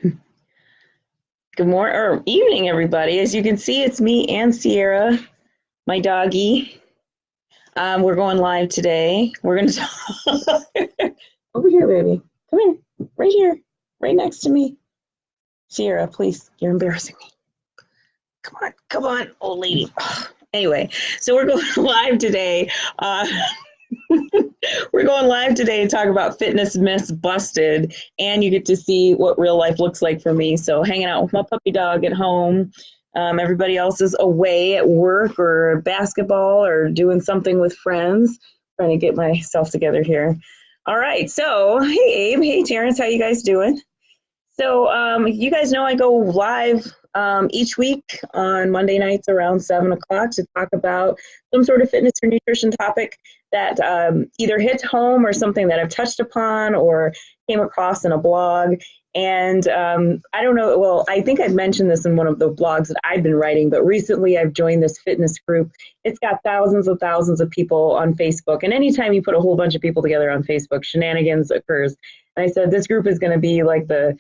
Good morning or evening, everybody. As you can see, it's me and Sierra, my doggy. We're going live today. We're going to talk over here, baby. Come here, right here, right next to me. Sierra, please, you're embarrassing me. Come on, old lady. Anyway, so we're going live today. We're going live today to talk about fitness myths busted, and you get to see what real life looks like for me. So hanging out with my puppy dog at home. Everybody else is away at work or basketball or doing something with friends. Trying to get myself together here. All right. So hey Abe, hey Terrence, how you guys doing? So you guys know I go live each week on Monday nights around 7 o'clock to talk about some sort of fitness or nutrition topic that either hits home or something that I've touched upon or came across in a blog. And I don't know, well, I think I've mentioned this in one of the blogs that I've been writing, but recently I've joined this fitness group. It's got thousands of people on Facebook. And anytime you put a whole bunch of people together on Facebook, shenanigans occurs. And I said, this group is going to be like the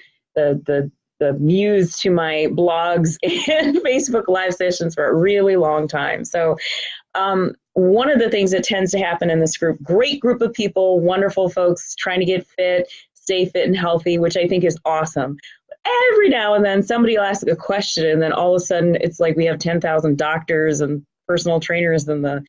muse to my blogs and Facebook live sessions for a really long time. So one of the things that tends to happen in this group, great group of people, wonderful folks trying to get fit, stay fit and healthy, which I think is awesome. Every now and then somebody will ask a question and then all of a sudden it's like we have 10,000 doctors and personal trainers in the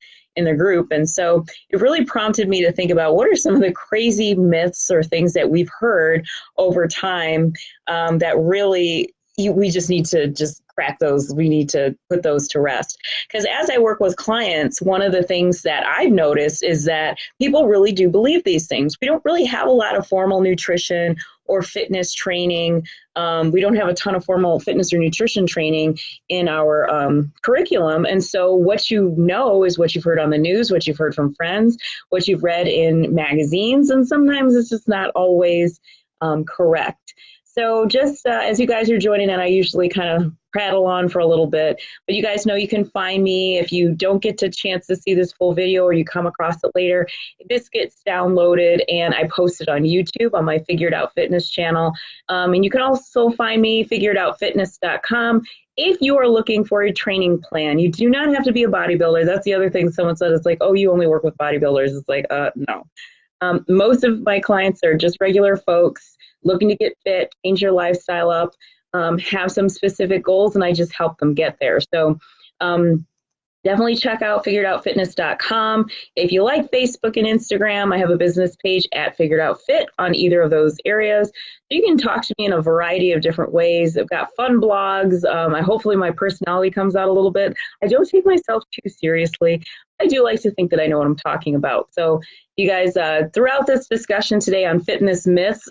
group. And so it really prompted me to think about what are some of the crazy myths or things that we've heard over time that really we just need to just crack those. We need to put those to rest. Because as I work with clients, one of the things that I've noticed is that people really do believe these things. We don't really have a lot of formal nutrition or fitness training. We don't have a ton of formal fitness or nutrition training in our curriculum. And so what you know is what you've heard on the news, what you've heard from friends, what you've read in magazines, and sometimes it's just not always correct. So just as you guys are joining in, I usually kind of prattle on for a little bit, but you guys know you can find me if you don't get a chance to see this full video or you come across it later. This gets downloaded and I post it on YouTube on my Figured Out Fitness channel. And you can also find me figuredoutfitness.com. If you are looking for a training plan, you do not have to be a bodybuilder. That's the other thing someone said. It's like, oh, you only work with bodybuilders. It's like, no. Most of my clients are just regular folks looking to get fit, change your lifestyle up, have some specific goals, and I just help them get there. So definitely check out figuredoutfitness.com. If you like Facebook and Instagram, I have a business page at Figured Out Fit on either of those areas. You can talk to me in a variety of different ways. I've got fun blogs. Hopefully my personality comes out a little bit. I don't take myself too seriously. I do like to think that I know what I'm talking about. So you guys, throughout this discussion today on fitness myths,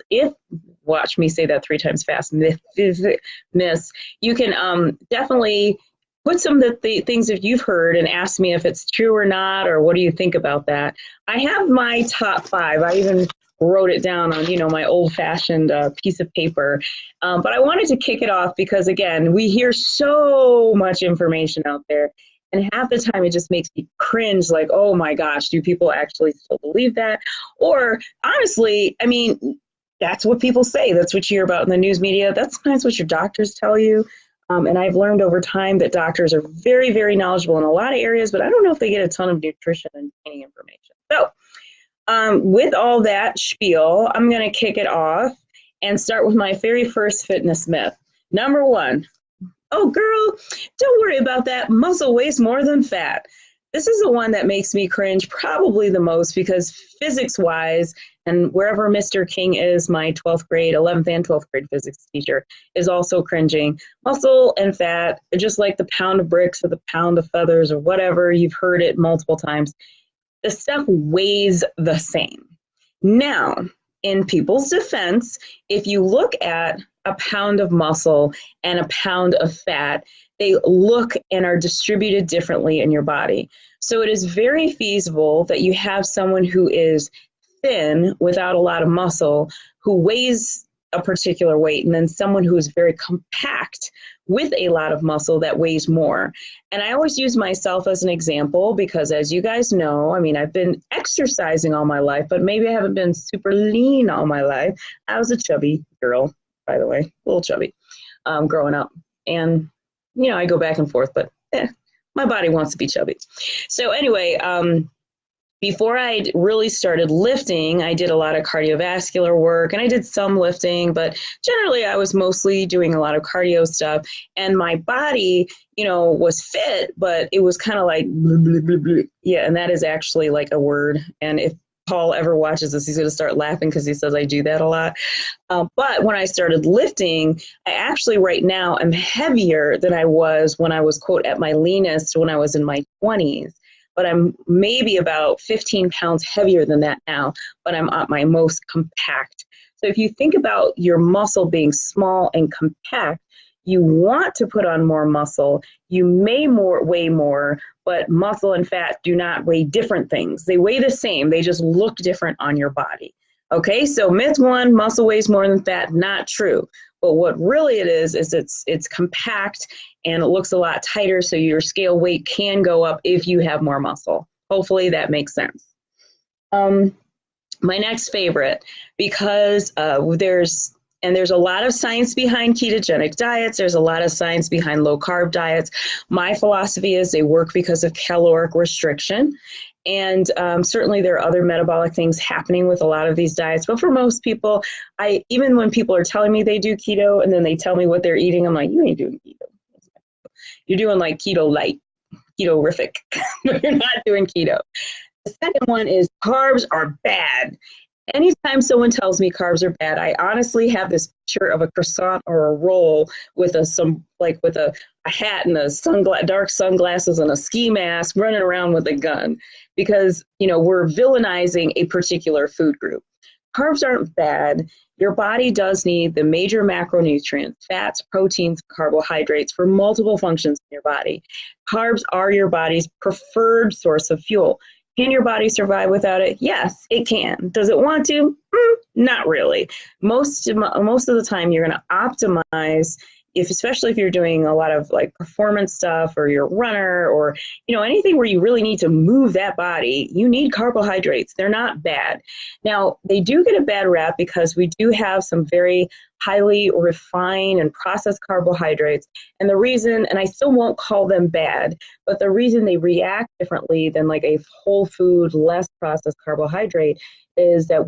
watch me say that 3 times fast, myths, you can definitely put some of the things that you've heard and ask me if it's true or not, or what do you think about that? I have my top 5. I even wrote it down on, my old-fashioned piece of paper. But I wanted to kick it off because, again, we hear so much information out there. And half the time it just makes me cringe, like, oh my gosh, do people actually still believe that? Or honestly, I mean, that's what people say. That's what you hear about in the news media. That's sometimes what your doctors tell you. And I've learned over time that doctors are very, very knowledgeable in a lot of areas, but I don't know if they get a ton of nutrition and training information. So with all that spiel, I'm going to kick it off and start with my very first fitness myth. Number 1. Oh, girl, don't worry about that. Muscle weighs more than fat. This is the one that makes me cringe probably the most because physics-wise, and wherever Mr. King is, my 12th grade, 11th and 12th grade physics teacher, is also cringing. Muscle and fat, just like the pound of bricks or the pound of feathers or whatever, you've heard it multiple times. The stuff weighs the same. Now, in people's defense, if you look at a pound of muscle and a pound of fat, they look and are distributed differently in your body. So it is very feasible that you have someone who is thin without a lot of muscle who weighs a particular weight, and then someone who is very compact with a lot of muscle that weighs more. And I always use myself as an example because, as you guys know, I mean, I've been exercising all my life, but maybe I haven't been super lean all my life. I was a chubby girl by the way, a little chubby, growing up. And, I go back and forth, but my body wants to be chubby. So anyway, before I really started lifting, I did a lot of cardiovascular work and I did some lifting, but generally I was mostly doing a lot of cardio stuff. And my body, was fit, but it was kind of like, blah, blah, blah, blah. Yeah, and that is actually like a word. And if Paul ever watches this, he's going to start laughing because he says I do that a lot. But when I started lifting, I actually right now am heavier than I was when I was, quote, at my leanest when I was in my 20s. But I'm maybe about 15 pounds heavier than that now, but I'm at my most compact. So if you think about your muscle being small and compact, you want to put on more muscle. You may weigh more, but muscle and fat do not weigh different things. They weigh the same. They just look different on your body. Okay, so myth one, muscle weighs more than fat, not true. But what really it is it's compact and it looks a lot tighter, so your scale weight can go up if you have more muscle. Hopefully that makes sense. My next favorite, because there's a lot of science behind ketogenic diets. There's a lot of science behind low carb diets. My philosophy is they work because of caloric restriction. And certainly there are other metabolic things happening with a lot of these diets. But for most people, even when people are telling me they do keto and then they tell me what they're eating, I'm like, you ain't doing keto. You're doing like keto light, keto-rific, but you're not doing keto. The second one is carbs are bad. Anytime someone tells me carbs are bad, I honestly have this picture of a croissant or a roll with a hat and dark sunglasses and a ski mask running around with a gun because, we're villainizing a particular food group. Carbs aren't bad. Your body does need the major macronutrients, fats, proteins, carbohydrates for multiple functions in your body. Carbs are your body's preferred source of fuel. Can your body survive without it? Yes, it can. Does it want to? Not really. Most of the time, you're going to optimize, especially if you're doing a lot of like performance stuff or you're a runner or anything where you really need to move that body. You need carbohydrates. They're not bad. Now, they do get a bad rap because we do have some very highly refined and processed carbohydrates. And the reason, and I still won't call them bad, but the reason they react differently than like a whole food, less processed carbohydrate is that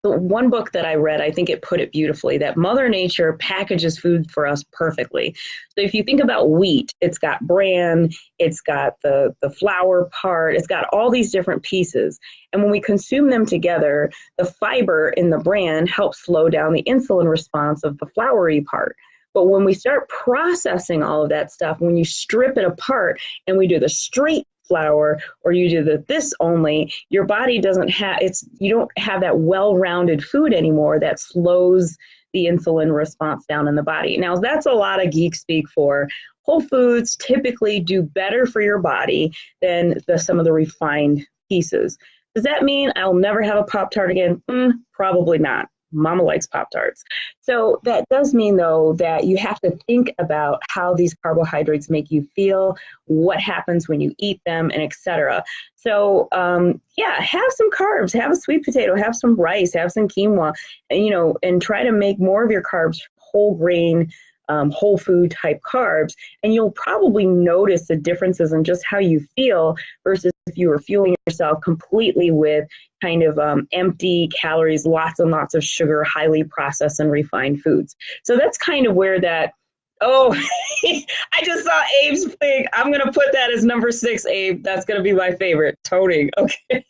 one book that I read, I think it put it beautifully, that Mother Nature packages food for us perfectly. So if you think about wheat, it's got bran, it's got the flour part, it's got all these different pieces. And when we consume them together, the fiber in the bran helps slow down the insulin response of the floury part. But when we start processing all of that stuff, when you strip it apart and we do the straight flour or you do this only, your body doesn't have you don't have that well-rounded food anymore that slows the insulin response down in the body. Now that's a lot of geek speak for whole foods typically do better for your body than some of the refined pieces. Does that mean I'll never have a Pop-Tart again? Probably not. Mama likes Pop-Tarts. So that does mean, though, that you have to think about how these carbohydrates make you feel, what happens when you eat them, and etc. So, have some carbs, have a sweet potato, have some rice, have some quinoa, and try to make more of your carbs whole grain, whole food type carbs, and you'll probably notice the differences in just how you feel versus if you were fueling yourself completely with kind of empty calories, lots and lots of sugar, highly processed and refined foods. So that's kind of where that, I just saw Abe's thing. I'm going to put that as number 6, Abe. That's going to be my favorite. Toting. Okay.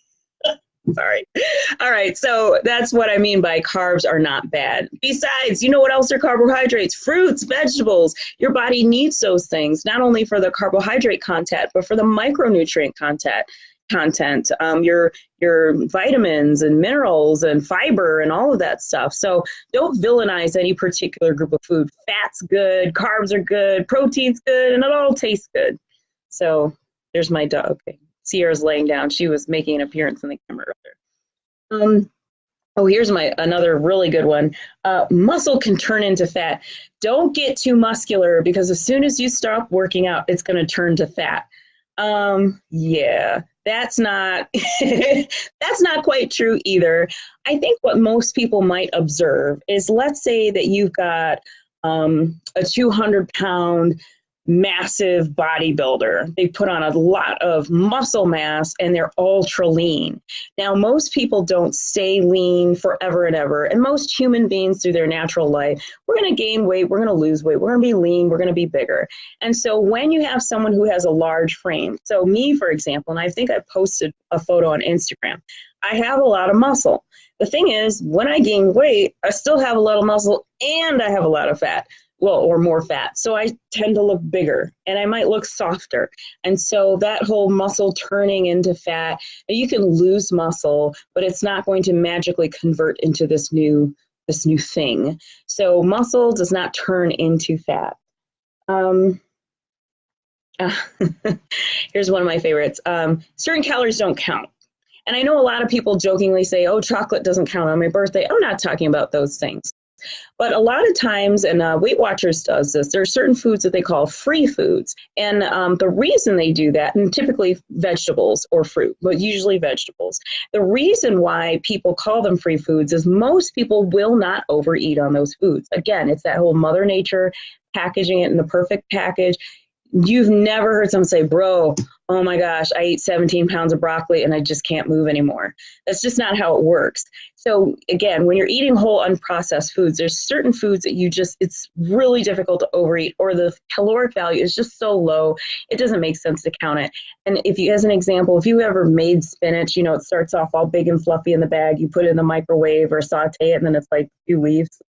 Sorry. All right. So that's what I mean by carbs are not bad. Besides, you know what else are carbohydrates? Fruits, vegetables. Your body needs those things, not only for the carbohydrate content, but for the micronutrient content, your vitamins and minerals and fiber and all of that stuff. So don't villainize any particular group of food. Fat's good, carbs are good, protein's good, and it all tastes good. So there's my dog. Okay. Sierra's laying down. She was making an appearance in the camera earlier. Here's another really good one. Muscle can turn into fat. Don't get too muscular because as soon as you stop working out, it's going to turn to fat. That's not that's not quite true either. I think what most people might observe is, let's say that you've got a 200-pound massive bodybuilder. They put on a lot of muscle mass and they're ultra lean. Now, most people don't stay lean forever and ever. And most human beings through their natural life, we're going to gain weight, we're going to lose weight, we're going to be lean, we're going to be bigger. And so when you have someone who has a large frame, so me, for example, and I think I posted a photo on Instagram, I have a lot of muscle. The thing is, when I gain weight, I still have a lot of muscle and I have a lot of fat. Well, or more fat. So I tend to look bigger and I might look softer. And so that whole muscle turning into fat, you can lose muscle, but it's not going to magically convert into this new thing. So muscle does not turn into fat. Here's one of my favorites. Certain calories don't count. And I know a lot of people jokingly say, oh, chocolate doesn't count on my birthday. I'm not talking about those things. But a lot of times, and Weight Watchers does this, there are certain foods that they call free foods. And the reason they do that, and typically vegetables or fruit, but usually vegetables, the reason why people call them free foods is most people will not overeat on those foods. Again, it's that whole Mother Nature packaging it in the perfect package. You've never heard someone say, bro, oh my gosh, I eat 17 pounds of broccoli and I just can't move anymore. That's just not how it works. So again, when you're eating whole unprocessed foods, there's certain foods that it's really difficult to overeat, or the caloric value is just so low, it doesn't make sense to count it. And as an example, if you ever made spinach, it starts off all big and fluffy in the bag, you put it in the microwave or saute it, and then it's like 2 leaves.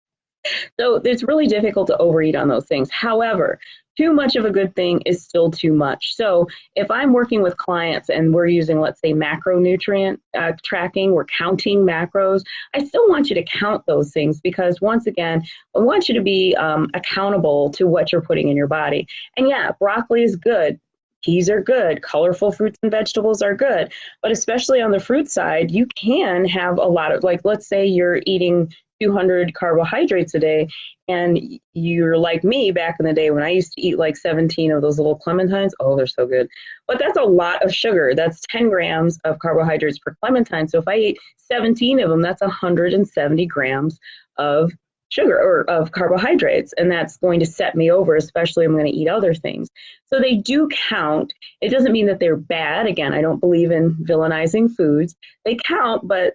So it's really difficult to overeat on those things. However, too much of a good thing is still too much. So if I'm working with clients and we're using, let's say, macronutrient tracking, we're counting macros, I still want you to count those things because, once again, I want you to be accountable to what you're putting in your body. And yeah, broccoli is good. Peas are good. Colorful fruits and vegetables are good. But especially on the fruit side, you can have a lot of, like, let's say you're eating 200 carbohydrates a day, and you're like me back in the day when I used to eat like 17 of those little clementines. Oh, they're so good. But that's a lot of sugar. That's 10 grams of carbohydrates per clementine. So if I eat 17 of them, that's 170 grams of sugar or of carbohydrates, and that's going to set me over, especially if I'm going to eat other things. So they do count. It doesn't mean that they're bad. Again, I don't believe in villainizing foods. They count, but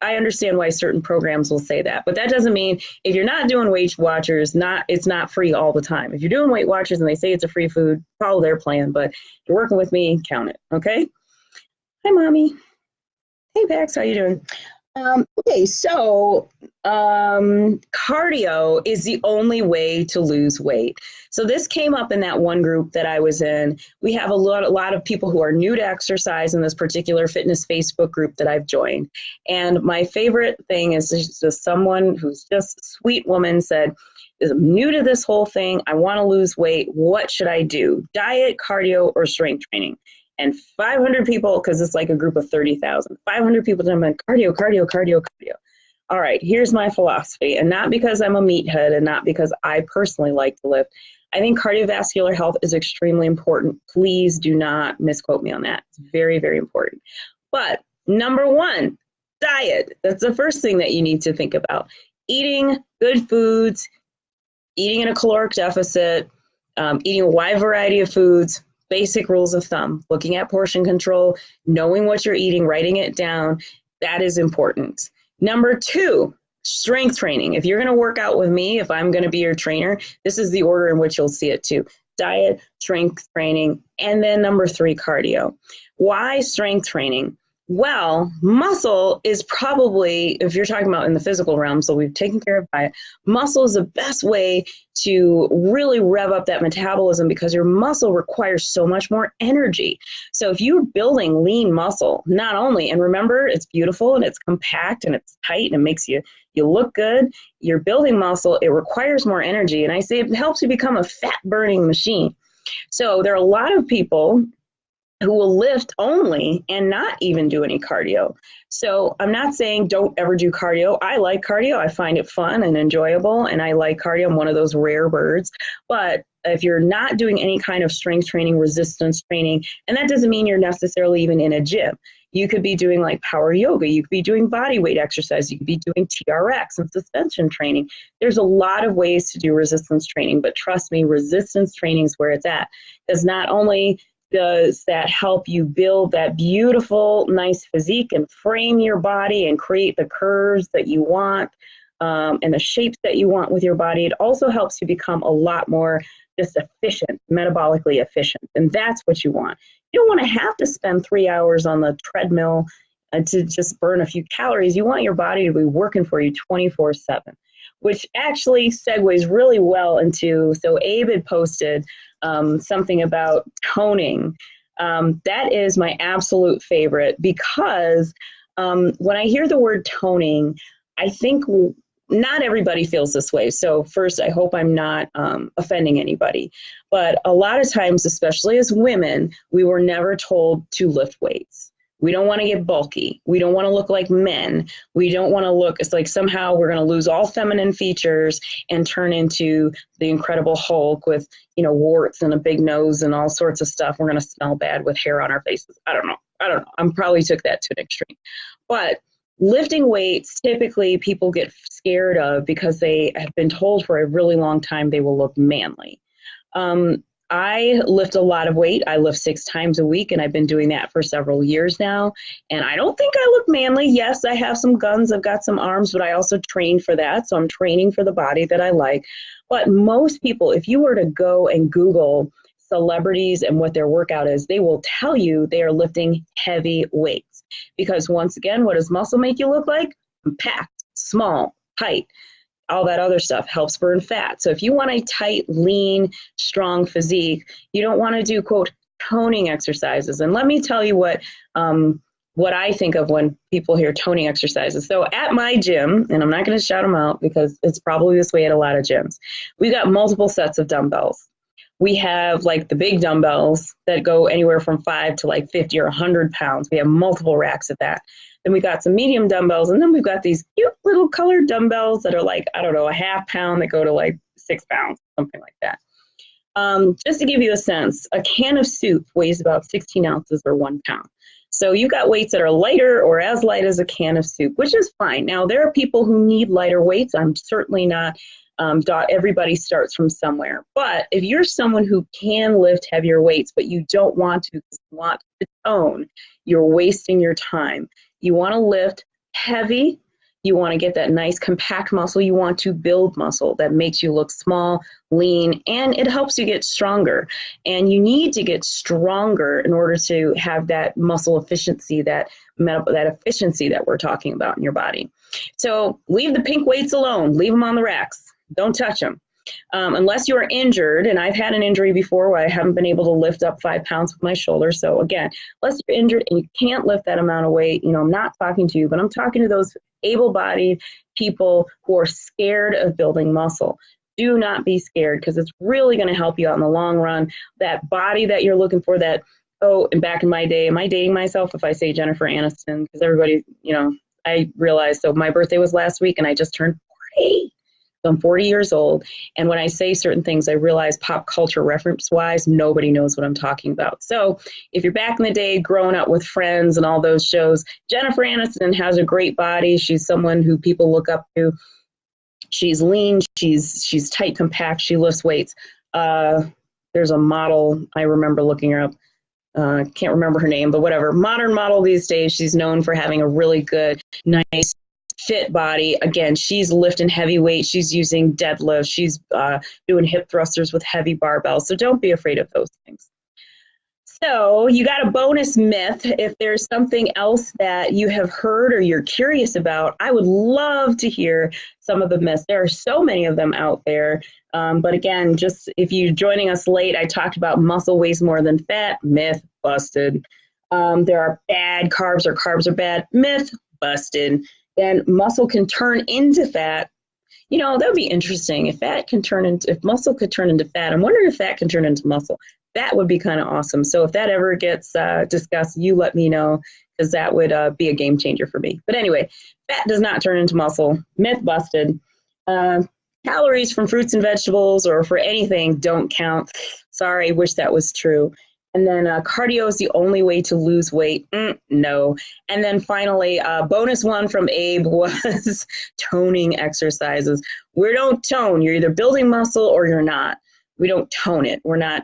I understand why certain programs will say that, but that doesn't mean if you're not doing Weight Watchers, it's not free all the time. If you're doing Weight Watchers and they say it's a free food, follow their plan, but if you're working with me, count it, okay? Hi, Mommy. Hey, Pax, how you doing? Okay, so cardio is the only way to lose weight. So this came up in that one group that I was in. We have a lot of people who are new to exercise in this particular fitness Facebook group that I've joined. And my favorite thing is just someone who's just a sweet woman said, I'm new to this whole thing. I want to lose weight. What should I do? Diet, cardio, or strength training? And 500 people, because it's like a group of 30,000, 500 people tell me cardio, cardio, cardio, cardio. All right, here's my philosophy. And not because I'm a meathead and not because I personally like to lift. I think cardiovascular health is extremely important. Please do not misquote me on that. It's very, very important. But number one, diet. That's the first thing that you need to think about. Eating good foods, eating in a caloric deficit, eating a wide variety of foods. Basic rules of thumb, looking at portion control, knowing what you're eating, writing it down, that is important. Number two, strength training. If you're going to work out with me, if I'm going to be your trainer, this is the order in which you'll see it too. Diet, strength training, and then number three, cardio. Why strength training? Well, muscle is probably, if you're talking about in the physical realm, so we've taken care of diet, muscle is the best way to really rev up that metabolism because your muscle requires so much more energy. So if you're building lean muscle, not only, and remember, it's beautiful and it's compact and it's tight and it makes you look good, you're building muscle, it requires more energy. And I say it helps you become a fat burning machine. So there are a lot of people who will lift only and not even do any cardio. So I'm not saying don't ever do cardio. I like cardio. I find it fun and enjoyable, and I like cardio. I'm one of those rare birds. But if you're not doing any kind of strength training, resistance training, and that doesn't mean you're necessarily even in a gym. You could be doing like power yoga. You could be doing body weight exercise. You could be doing TRX and suspension training. There's a lot of ways to do resistance training, but trust me, resistance training is where it's at. Because not only does that help you build that beautiful, nice physique and frame your body and create the curves that you want and the shapes that you want with your body, it also helps you become a lot more just efficient, metabolically efficient. And that's what you want. You don't want to have to spend 3 hours on the treadmill to just burn a few calories. You want your body to be working for you 24/7, which actually segues really well into, so Abe had posted something about toning. That is my absolute favorite because when I hear the word toning, I think not everybody feels this way. So first, I hope I'm not offending anybody. But a lot of times, especially as women, we were never told to lift weights. We don't want to get bulky. We don't want to look like men. We don't want to look, it's like somehow we're going to lose all feminine features and turn into the Incredible Hulk with, warts and a big nose and all sorts of stuff. We're going to smell bad with hair on our faces. I don't know. I probably took that to an extreme. But lifting weights, typically people get scared of because they have been told for a really long time they will look manly. I lift a lot of weight. I lift 6 times a week, and I've been doing that for several years now. And I don't think I look manly. Yes, I have some guns. I've got some arms, but I also train for that. So I'm training for the body that I like. But most people, if you were to go and Google celebrities and what their workout is, they will tell you they are lifting heavy weights. Because once again, what does muscle make you look like? Compact, small, tight. All that other stuff helps burn fat. So if you want a tight, lean, strong physique, you don't want to do, quote, toning exercises. And let me tell you what I think of when people hear toning exercises. So at my gym, and I'm not going to shout them out because it's probably this way at a lot of gyms, we've got multiple sets of dumbbells. We have like the big dumbbells that go anywhere from 5 to like 50 or 100 pounds. We have multiple racks of that. Then we got some medium dumbbells, and then we've got these cute little colored dumbbells that are like, I don't know, a half pound that go to like 6 pounds, something like that. Just to give you a sense, a can of soup weighs about 16 ounces or 1 pound. So you got weights that are lighter or as light as a can of soup, which is fine. Now, there are people who need lighter weights. I'm certainly not. Everybody starts from somewhere. But if you're someone who can lift heavier weights, but you don't want to tone, you're wasting your time. You want to lift heavy. You want to get that nice compact muscle. You want to build muscle that makes you look small, lean, and it helps you get stronger. And you need to get stronger in order to have that muscle efficiency, that efficiency that we're talking about in your body. So leave the pink weights alone. Leave them on the racks. Don't touch them. Unless you are injured, and I've had an injury before where I haven't been able to lift up 5 pounds with my shoulder. So again, unless you're injured and you can't lift that amount of weight, I'm not talking to you, but I'm talking to those able-bodied people who are scared of building muscle. Do not be scared because it's really going to help you out in the long run. That body that you're looking for, and back in my day, am I dating myself if I say Jennifer Aniston? Because everybody, I realized, so my birthday was last week and I just turned 40. I'm 40 years old, and when I say certain things, I realize pop culture reference-wise, nobody knows what I'm talking about. So if you're back in the day growing up with Friends and all those shows, Jennifer Aniston has a great body. She's someone who people look up to. She's lean, she's tight, compact, she lifts weights. There's a model, I remember looking her up. Can't remember her name, but whatever. Modern model these days, she's known for having a really good, nice, fit body. Again, she's lifting heavy weight. She's using deadlifts. She's doing hip thrusters with heavy barbells. So don't be afraid of those things. So you got a bonus myth. If there's something else that you have heard or you're curious about, I would love to hear some of the myths. There are so many of them out there. But again, just if you're joining us late, I talked about muscle weighs more than fat. Myth, busted. There are bad carbs or carbs are bad. Myth, busted. And muscle can turn into fat. That would be interesting. If muscle could turn into fat, I'm wondering if fat can turn into muscle. That would be kind of awesome. So if that ever gets discussed, you let me know, because that would be a game changer for me. But anyway, fat does not turn into muscle. Myth busted. Uh, Calories from fruits and vegetables or for anything don't count. Sorry, wish that was true. And then cardio is the only way to lose weight. No. And then finally, bonus one from Abe was toning exercises. We don't tone. You're either building muscle or you're not. We don't tone it. We're not,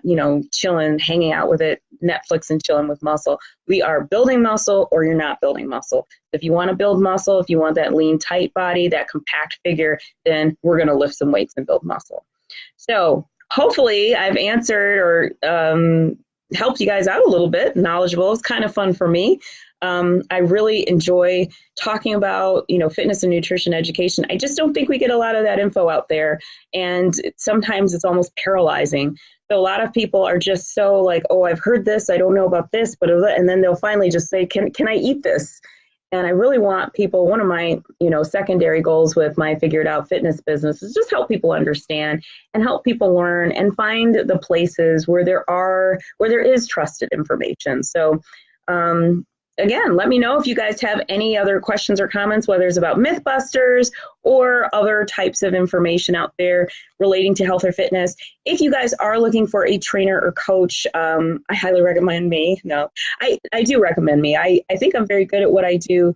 chilling, hanging out with it, Netflix and chilling with muscle. We are building muscle or you're not building muscle. If you want to build muscle, if you want that lean, tight body, that compact figure, then we're going to lift some weights and build muscle. So hopefully I've answered or helped you guys out a little bit, knowledgeable. It's kind of fun for me. I really enjoy talking about, fitness and nutrition education. I just don't think we get a lot of that info out there. And sometimes it's almost paralyzing. So a lot of people are just so like, oh, I've heard this, I don't know about this, and then they'll finally just say, can I eat this? And I really want people, one of my, secondary goals with my Figured Out Fitness business is just help people understand and help people learn and find the places where there is trusted information. So, again, let me know if you guys have any other questions or comments, whether it's about Mythbusters or other types of information out there relating to health or fitness. If you guys are looking for a trainer or coach, I highly recommend me. No, I do recommend me. I think I'm very good at what I do.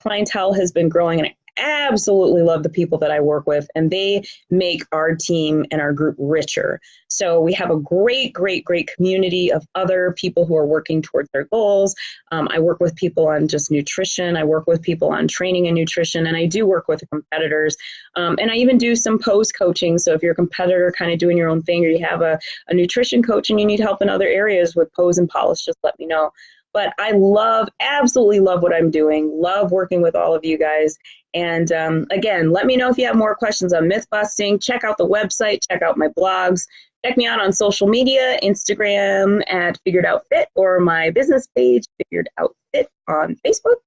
Clientele has been growing, and I absolutely love the people that I work with, and they make our team and our group richer. So we have a great, great, great community of other people who are working towards their goals. I work with people on just nutrition. I work with people on training and nutrition, and I do work with competitors. And I even do some pose coaching. So if you're a competitor kind of doing your own thing, or you have a nutrition coach and you need help in other areas with pose and polish, just let me know. But I absolutely love what I'm doing, love working with all of you guys. And again, let me know if you have more questions on myth busting. Check out the website, check out my blogs, check me out on social media, Instagram at Figured Out Fit, or my business page, Figured Out Fit, on Facebook.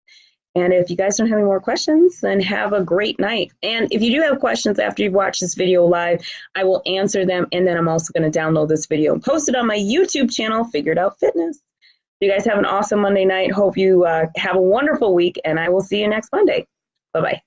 And if you guys don't have any more questions, then have a great night. And if you do have questions after you've watched this video live, I will answer them. And then I'm also going to download this video and post it on my YouTube channel, Figured Out Fitness. You guys have an awesome Monday night. Hope you have a wonderful week, and I will see you next Monday. Bye-bye.